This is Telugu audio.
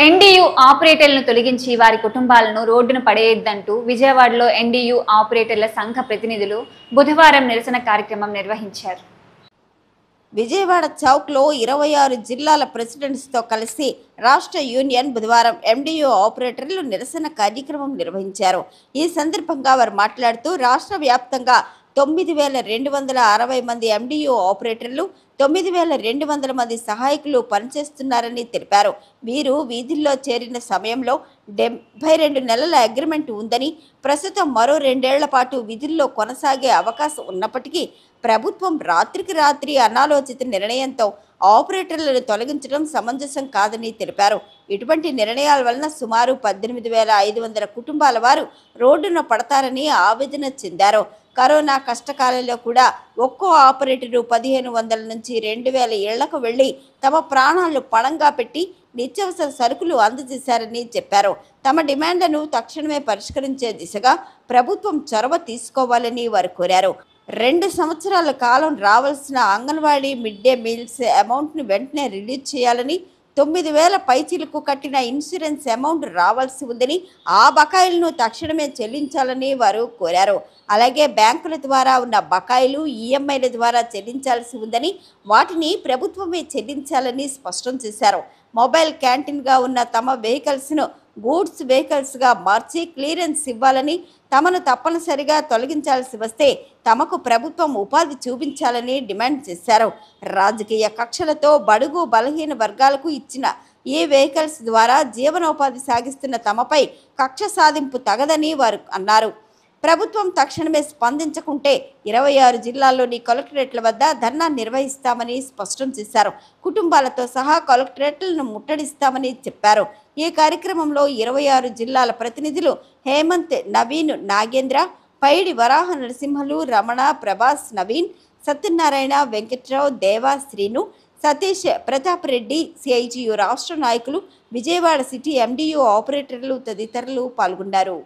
ఎన్డీయూ ఆపరేటర్లను తొలగించి వారి కుటుంబాలను రోడ్డున పడేయొద్దంటూ విజయవాడలో ఎన్డీయూ ఆపరేటర్ల సంఘ ప్రతినిధులు బుధవారం నిరసన కార్యక్రమం నిర్వహించారు. విజయవాడ చౌక్లో 26 జిల్లాల ప్రెసిడెంట్స్తో కలిసి రాష్ట్ర యూనియన్ బుధవారం ఎండీయూ ఆపరేటర్లు నిరసన కార్యక్రమం నిర్వహించారు. ఈ సందర్భంగా వారు మాట్లాడుతూ రాష్ట్ర వ్యాప్తంగా 9,260 మంది ఎండీయూ ఆపరేటర్లు 9,200 మంది సహాయకులు పనిచేస్తున్నారని తెలిపారు. వీరు వీధుల్లో చేరిన సమయంలో 72 నెలల అగ్రిమెంట్ ఉందని, ప్రస్తుతం మరో 2 ఏళ్ల పాటు విధుల్లో కొనసాగే అవకాశం ఉన్నప్పటికీ ప్రభుత్వం రాత్రికి రాత్రి అనాలోచిత నిర్ణయంతో ఆపరేటర్లను తొలగించడం సమంజసం కాదని తెలిపారు. ఇటువంటి నిర్ణయాల వలన సుమారు 18,500 కుటుంబాల వారు రోడ్డున పడతారని ఆవేదన చెందారు. కరోనా కష్టకాలంలో కూడా ఒక్కో ఆపరేటరు 1,500 నుంచి 2,000 ఇళ్లకు వెళ్లి తమ ప్రాణాలను పణంగా పెట్టి నిత్యావసర సరుకులు అందజేశారని చెప్పారు. తమ డిమాండ్లను తక్షణమే పరిష్కరించే దిశగా ప్రభుత్వం చొరవ తీసుకోవాలని వారు కోరారు. 2 సంవత్సరాల కాలం రావాల్సిన అంగన్వాడీ మిడ్ డే మీల్స్ అమౌంట్ను వెంటనే రిలీజ్ చేయాలని, 9,000 పైచీలకు కట్టిన ఇన్సూరెన్స్ అమౌంట్ రావాల్సి ఉందని, ఆ బకాయిలను తక్షణమే చెల్లించాలని వారు కోరారు. అలాగే బ్యాంకుల ద్వారా ఉన్న బకాయిలు ఈఎంఐల ద్వారా చెల్లించాల్సి ఉందని, వాటిని ప్రభుత్వమే చెల్లించాలని స్పష్టం చేశారు. మొబైల్ క్యాంటీన్గా ఉన్న తమ వెహికల్స్ను గూడ్స్ వెహికల్స్గా మార్చి క్లియరెన్స్ ఇవ్వాలని, తమను తప్పనిసరిగా తొలగించాల్సి వస్తే తమకు ప్రభుత్వం ఉపాధి చూపించాలని డిమాండ్ చేశారు. రాజకీయ కక్షలతో బడుగు బలహీన వర్గాలకు ఇచ్చిన ఈ వెహికల్స్ ద్వారా జీవనోపాధి సాగిస్తున్న తమపై కక్ష సాధింపు తగదని వారు అన్నారు. ప్రభుత్వం తక్షణమే స్పందించకుంటే 26 జిల్లాల్లోని కలెక్టరేట్ల వద్ద ధర్నా నిర్వహిస్తామని స్పష్టం చేశారు. కుటుంబాలతో సహా కలెక్టరేట్లను ముట్టడిస్తామని చెప్పారు. ఈ కార్యక్రమంలో 26 జిల్లాల ప్రతినిధులు హేమంత్, నవీన్, నాగేంద్ర, పైడి వరాహ నరసింహలు, రమణ, ప్రభాస్, నవీన్, సత్యనారాయణ, వెంకట్రావు, దేవా, శ్రీను, సతీష్, ప్రతాప్ రెడ్డి, సిఐటియు రాష్ట్ర నాయకులు, విజయవాడ సిటీ ఎండీయూ ఆపరేటర్లు తదితరులు పాల్గొన్నారు.